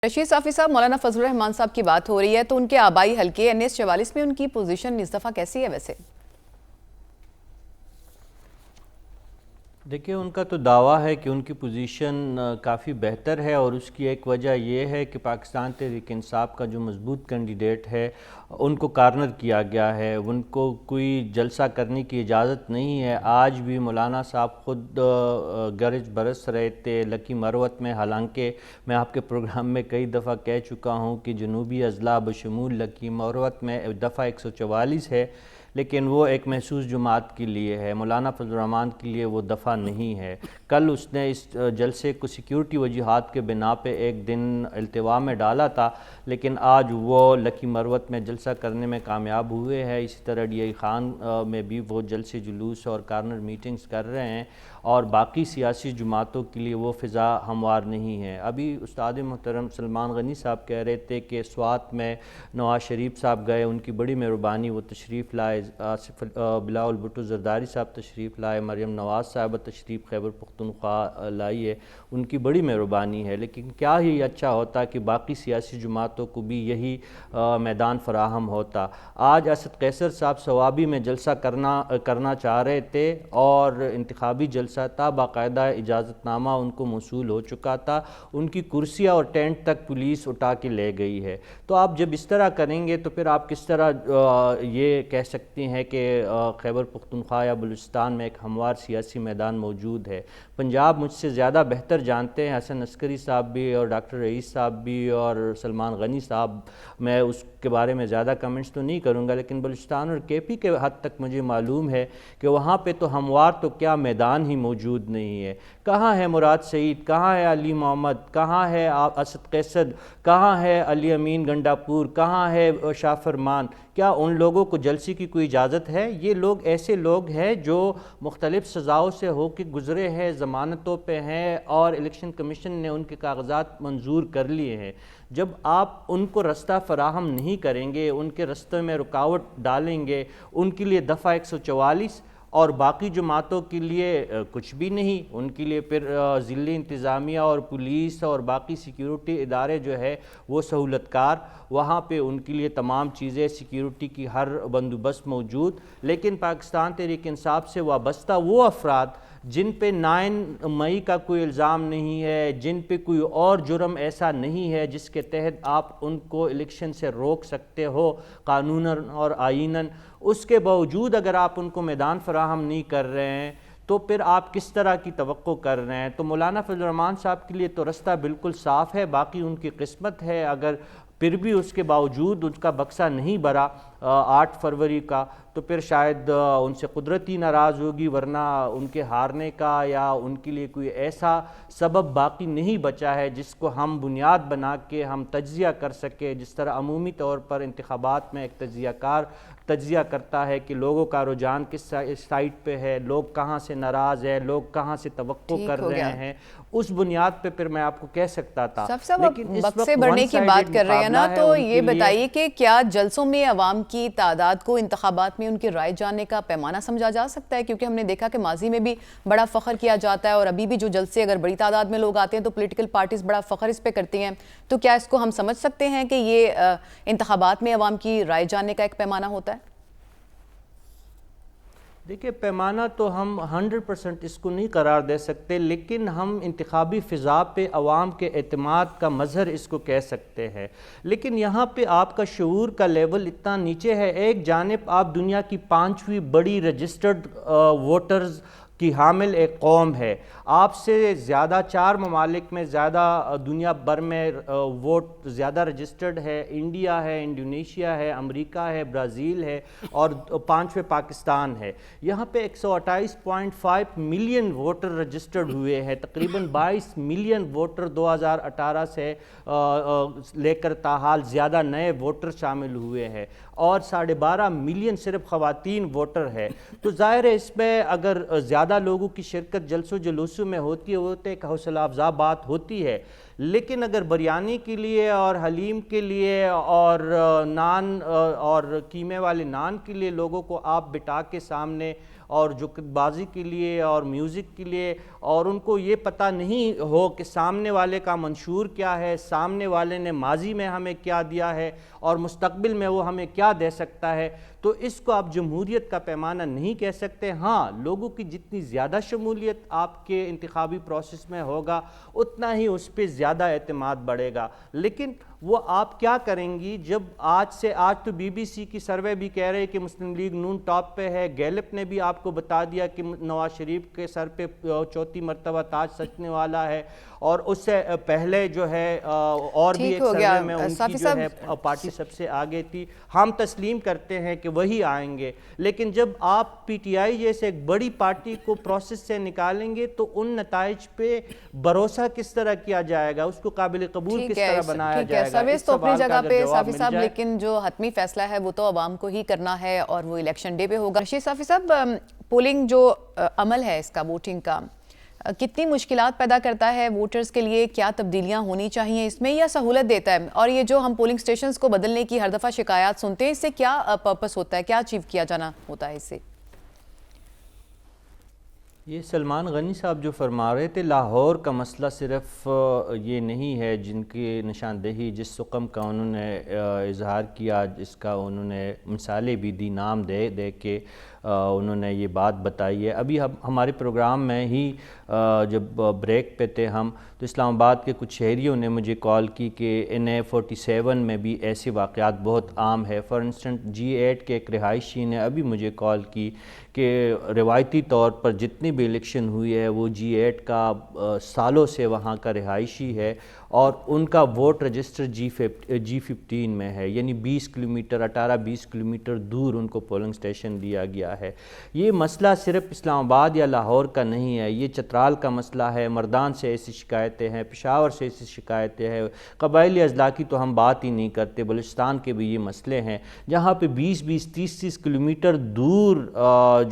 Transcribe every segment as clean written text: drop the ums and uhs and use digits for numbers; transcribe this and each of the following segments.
رشید صافی صاحب، مولانا فضل الرحمان صاحب کی بات ہو رہی ہے تو ان کے آبائی حلقے NS 44 میں ان کی پوزیشن اس دفعہ کیسی ہے ویسے؟ دیکھیں، ان کا تو دعویٰ ہے کہ ان کی پوزیشن کافی بہتر ہے، اور اس کی ایک وجہ یہ ہے کہ پاکستان تحریک انصاف کا جو مضبوط کینڈیڈیٹ ہے ان کو کارنر کیا گیا ہے، ان کو کوئی جلسہ کرنے کی اجازت نہیں ہے۔ آج بھی مولانا صاحب خود گرج برس رہے تھے لکی مروت میں، حالانکہ میں آپ کے پروگرام میں کئی دفعہ کہہ چکا ہوں کہ جنوبی اضلاع بشمول لکی مروت میں دفعہ 144 ہے، لیکن وہ ایک محسوس جماعت کے لیے ہے، مولانا فضل الرحمان کے لیے وہ دفعہ نہیں ہے۔ کل اس نے اس جلسے کو سیکیورٹی وجوہات کے بنا پہ ایک دن التوا میں ڈالا تھا، لیکن آج وہ لکی مروت میں جلسہ کرنے میں کامیاب ہوئے ہیں۔ اسی طرح DI خان میں بھی وہ جلسے جلوس اور کارنر میٹنگز کر رہے ہیں، اور باقی سیاسی جماعتوں کے لیے وہ فضا ہموار نہیں ہے۔ ابھی استاد محترم سلمان غنی صاحب کہہ رہے تھے کہ سوات میں نواز شریف صاحب گئے، ان کی بڑی مہربانی، وہ تشریف لائے، بلاول بھٹو زرداری صاحب تشریف لائے، مریم نواز صاحبہ تشریف خیبر پختونخوا لائی ہے، ان کی بڑی مہربانی ہے۔ لیکن کیا ہی اچھا ہوتا کہ باقی سیاسی جماعتوں کو بھی یہی میدان فراہم ہوتا۔ آج اسد قیصر صاحب صوابی میں جلسہ کرنا چاہ رہے تھے، اور انتخابی جلسہ تھا، باقاعدہ اجازت نامہ ان کو موصول ہو چکا تھا، ان کی کرسیاں اور ٹینٹ تک پولیس اٹھا کے لے گئی ہے۔ تو آپ جب اس طرح کریں گے تو پھر آپ کس طرح یہ کہہ سکتے ہیں کہ خیبر پختونخوا یا بلوچستان میں ایک ہموار سیاسی میدان موجود ہے؟ پنجاب مجھ سے زیادہ بہتر جانتے ہیں، حسن عسکری صاحب بھی اور ڈاکٹر رئیس صاحب بھی اور سلمان غنی صاحب، میں اس کے بارے میں زیادہ کمنٹس تو نہیں کروں گا، لیکن بلوچستان اور KP کے حد تک مجھے معلوم ہے کہ وہاں پہ تو ہموار تو کیا میدان ہی موجود نہیں ہے۔ کہاں ہے مراد سعید، کہاں ہے علی محمد، کہاں ہے اسد قیصر، کہاں ہے علی امین گنڈاپور، کہاں ہے شاہ فرمان؟ کیا ان لوگوں کو جلسے کی کوئی اجازت ہے؟ یہ لوگ ایسے لوگ ہیں جو مختلف سزاؤں سے ہو کے گزرے ہیں، ضمانتوں پہ ہیں، اور الیکشن کمیشن نے ان کے کاغذات منظور کر لیے ہیں۔ جب آپ ان کو رستہ فراہم نہیں کریں گے، ان کے رستے میں رکاوٹ ڈالیں گے، ان کے لیے دفعہ 144 اور باقی جماعتوں کے لیے کچھ بھی نہیں، ان کے لیے پھر ضلعی انتظامیہ اور پولیس اور باقی سیکیورٹی ادارے جو ہے وہ سہولت کار، وہاں پہ ان کے لیے تمام چیزیں سیکیورٹی کی ہر بندوبست موجود۔ لیکن پاکستان تحریک انصاف سے وابستہ وہ افراد جن پہ 9 مئی کا کوئی الزام نہیں ہے، جن پہ کوئی اور جرم ایسا نہیں ہے جس کے تحت آپ ان کو الیکشن سے روک سکتے ہو قانوناً اور آئیناً، اس کے باوجود اگر آپ ان کو میدان فراہم نہیں کر رہے ہیں تو پھر آپ کس طرح کی توقع کر رہے ہیں؟ تو مولانا فضل الرحمان صاحب کے لیے تو رستہ بالکل صاف ہے، باقی ان کی قسمت ہے۔ اگر پھر بھی اس کے باوجود ان کا بکسہ نہیں بھرا 8 فروری کا، تو پھر شاید ان سے قدرتی ناراض ہوگی، ورنہ ان کے ہارنے کا یا ان کے لیے کوئی ایسا سبب باقی نہیں بچا ہے جس کو ہم بنیاد بنا کے ہم تجزیہ کر سکے، جس طرح عمومی طور پر انتخابات میں ایک تجزیہ کار تجزیہ کرتا ہے کہ لوگوں کا رجحان کس سائٹ پہ ہے، لوگ کہاں سے ناراض ہے، لوگ کہاں سے توقع کر رہے ہیں، اس بنیاد پہ پھر میں آپ کو کہہ سکتا تھا۔ لیکن بکسے بڑھنے کی بات کر رہے ہیں نا، تو یہ بتائیے کہ کیا جلسوں میں عوام کی تعداد کو انتخابات میں ان کی رائے جاننے کا پیمانہ سمجھا جا سکتا ہے؟ کیونکہ ہم نے دیکھا کہ ماضی میں بھی بڑا فخر کیا جاتا ہے، اور ابھی بھی جو جلسے اگر بڑی تعداد میں لوگ آتے ہیں تو پولیٹیکل پارٹیز بڑا فخر اس پہ کرتی ہیں، تو کیا اس کو ہم سمجھ سکتے ہیں کہ یہ انتخابات میں عوام کی رائے جاننے کا ایک پیمانہ ہوتا ہے؟ دیکھیں، پیمانہ تو ہم 100% اس کو نہیں قرار دے سکتے، لیکن ہم انتخابی فضا پہ عوام کے اعتماد کا مظہر اس کو کہہ سکتے ہیں۔ لیکن یہاں پہ آپ کا شعور کا لیول اتنا نیچے ہے، ایک جانب آپ دنیا کی 5ویں بڑی رجسٹرڈ ووٹرز کی حامل ایک قوم ہے، آپ سے زیادہ 4 ممالک میں زیادہ دنیا بھر میں ووٹ زیادہ رجسٹرڈ ہے، انڈیا ہے، انڈونیشیا ہے، امریکہ ہے، برازیل ہے، اور 5ویں پاکستان ہے۔ یہاں پہ 128.5 ملین ووٹر رجسٹرڈ ہوئے ہیں، تقریباً 22 ملین ووٹر 2018 سے لے کر تاحال زیادہ نئے ووٹر شامل ہوئے ہیں، اور 12.5 ملین صرف خواتین ووٹر ہے۔ تو ظاہر ہے اس میں اگر زیادہ لوگوں کی شرکت جلسوں جلوسوں میں ہوتی ہے وہ تو ایک حوصلہ افزا بات ہوتی ہے، لیکن اگر بریانی کے لیے اور حلیم کے لیے اور نان اور قیمے والے نان کے لیے لوگوں کو آپ بٹا کے سامنے اور جوکت بازی کے لیے اور میوزک کے لیے، اور ان کو یہ پتہ نہیں ہو کہ سامنے والے کا منشور کیا ہے، سامنے والے نے ماضی میں ہمیں کیا دیا ہے اور مستقبل میں وہ ہمیں کیا دے سکتا ہے، تو اس کو آپ جمہوریت کا پیمانہ نہیں کہہ سکتے۔ ہاں، لوگوں کی جتنی زیادہ شمولیت آپ کے انتخابی پروسیس میں ہوگا اتنا ہی اس پہ زیادہ اعتماد بڑھے گا، لیکن وہ آپ کیا کریں گی جب آج تو بی بی سی کی سروے بھی کہہ رہے کہ مسلم لیگ نون ٹاپ پہ ہے، گیلپ نے بھی آپ کو بتا دیا کہ نواز شریف کے سر پہ چوتھی مرتبہ تاج سجنے والا ہے، اور اس سے پہلے جو ہے اور بھی ایک سروے میں ان کی جو ہے پارٹی سب سے آگے تھی۔ ہم تسلیم کرتے ہیں کہ وہی آئیں گے، لیکن جب آپ پی ٹی آئی جیسے ایک بڑی پارٹی کو پروسیس سے نکالیں گے تو ان نتائج پہ بھروسہ کس طرح کیا جائے گا، اس کو قابل قبول کس طرح بنایا جائے گا۔ سرویس تو اپنی جگہ پہ صافی صاحب، لیکن جو حتمی فیصلہ ہے وہ تو عوام کو ہی کرنا ہے اور وہ الیکشن ڈے پہ ہوگا۔ رشید صافی صاحب، پولنگ جو عمل ہے اس کا، ووٹنگ کا، کتنی مشکلات پیدا کرتا ہے ووٹرز کے لیے؟ کیا تبدیلیاں ہونی چاہیے اس میں یا سہولت دیتا ہے؟ اور یہ جو ہم پولنگ سٹیشنز کو بدلنے کی ہر دفعہ شکایات سنتے ہیں، اس سے کیا پرپس ہوتا ہے، کیا اچیو کیا جانا ہوتا ہے اس سے؟ یہ سلمان غنی صاحب جو فرما رہے تھے، لاہور کا مسئلہ صرف یہ نہیں ہے جن کی نشاندہی جس رقم کا انہوں نے اظہار کیا، جس کا انہوں نے مثالیں بھی دی، نام دے کے انہوں نے یہ بات بتائی ہے۔ ابھی ہمارے پروگرام میں ہی جب بریک پہ تھے ہم، تو اسلام آباد کے کچھ شہریوں نے مجھے کال کی کہ NA47 میں بھی ایسے واقعات بہت عام ہے۔ فار انسٹنٹ G8 کے ایک رہائشی نے ابھی مجھے کال کی کہ روایتی طور پر جتنی بھی الیکشن ہوئی ہے وہ G8 کا سالوں سے وہاں کا رہائشی ہے، اور ان کا ووٹ رجسٹر G15 میں ہے، یعنی 18-20 کلومیٹر دور ان کو پولنگ سٹیشن دیا گیا ہے۔ یہ مسئلہ صرف اسلام آباد یا لاہور کا نہیں ہے، یہ چترال کا مسئلہ ہے، مردان سے ایسی شکایتیں ہیں، پشاور سے ایسی شکایتیں ہیں، قبائلی اضلاع کی تو ہم بات ہی نہیں کرتے، بلوچستان کے بھی یہ مسئلے ہیں جہاں پہ 20-30 کلومیٹر دور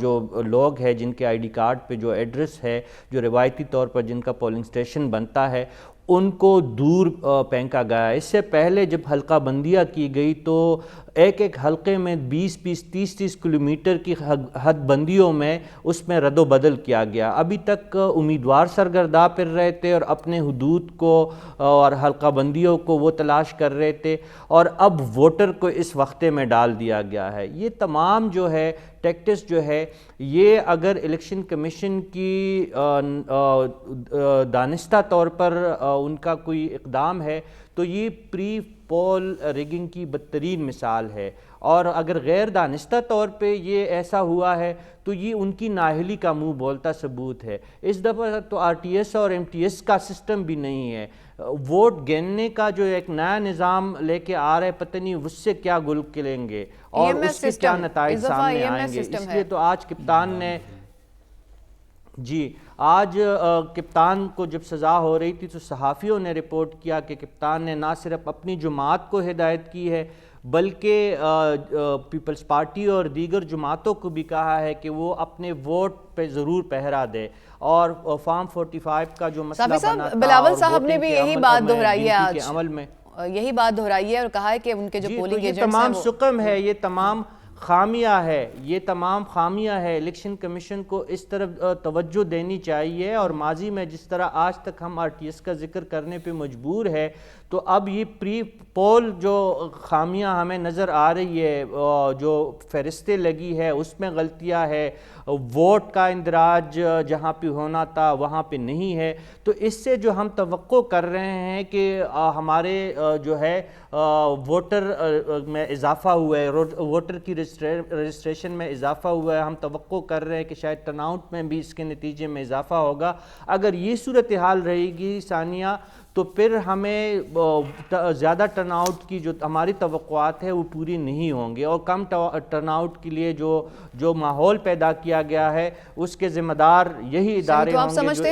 جو لوگ ہیں جن کے آئی ڈی کارڈ پہ جو ایڈریس ہے، جو روایتی طور پر جن کا پولنگ سٹیشن بنتا ہے، ان کو دور پھینکا گیا ہے۔ اس سے پہلے جب حلقہ بندیاں کی گئی تو ایک حلقے میں 20-30 کلومیٹر کی حد بندیوں میں اس میں رد و بدل کیا گیا۔ ابھی تک امیدوار سرگرداں پھر رہے تھے اور اپنے حدود کو اور حلقہ بندیوں کو وہ تلاش کر رہے تھے، اور اب ووٹر کو اس وقتے میں ڈال دیا گیا ہے۔ یہ تمام جو ہے ٹیکٹس جو ہے، یہ اگر الیکشن کمیشن کی دانستہ طور پر ان کا کوئی اقدام ہے تو یہ پری پول ریگنگ کی بدترین مثال ہے، اور اگر غیر دانستہ طور پہ یہ ایسا ہوا ہے تو یہ ان کی نااہلی کا منہ بولتا ثبوت ہے۔ اس دفعہ تو RTS اور MTS کا سسٹم بھی نہیں ہے، ووٹ گننے کا جو ایک نیا نظام لے کے آ رہے، پتہ نہیں اس سے کیا گل کھلیں گے اور اس کے کیا نتائج سامنے آئیں گے۔ اس لیے تو آج کپتان نے آج کپتان کو جب سزا ہو رہی تھی تو صحافیوں نے رپورٹ کیا کہ کپتان نے نہ صرف اپنی جماعت کو ہدایت کی ہے بلکہ پیپلز پارٹی اور دیگر جماعتوں کو بھی کہا ہے کہ وہ اپنے ووٹ پہ ضرور پہرا دے، اور فارم 45 کا جو مسئلہ بنا تھا، بلاول صاحب نے بھی یہی بات دہرائی ہے آج، عمل میں یہی بات دہرائی ہے اور کہا ہے کہ ان کے جو پولنگ ایجنٹس ہیں، یہ تمام سقم ہے، یہ تمام خامیاں ہے، یہ تمام خامیاں ہے۔ الیکشن کمیشن کو اس طرف توجہ دینی چاہیے، اور ماضی میں جس طرح آج تک ہم RTS کا ذکر کرنے پہ مجبور ہے، تو اب یہ پری پول جو خامیاں ہمیں نظر آ رہی ہے، جو فہرستیں لگی ہے اس میں غلطیاں ہے، ووٹ کا اندراج جہاں پہ ہونا تھا وہاں پہ نہیں ہے، تو اس سے جو ہم توقع کر رہے ہیں کہ ہمارے جو ہے ووٹر میں اضافہ ہوا ہے، ووٹر کی رجسٹریشن میں اضافہ ہوا ہے، ہم توقع کر رہے ہیں کہ شاید ٹرن آؤٹ میں بھی اس کے نتیجے میں اضافہ ہوگا۔ اگر یہ صورتحال رہے گی ثانیہ، تو پھر ہمیں زیادہ ٹرن آؤٹ کی جو ہماری توقعات ہے وہ پوری نہیں ہوں گے، اور کم ٹرن آؤٹ کے لیے جو ماحول پیدا کیا گیا ہے اس کے ذمہ دار یہی ادارے ہوں گے جو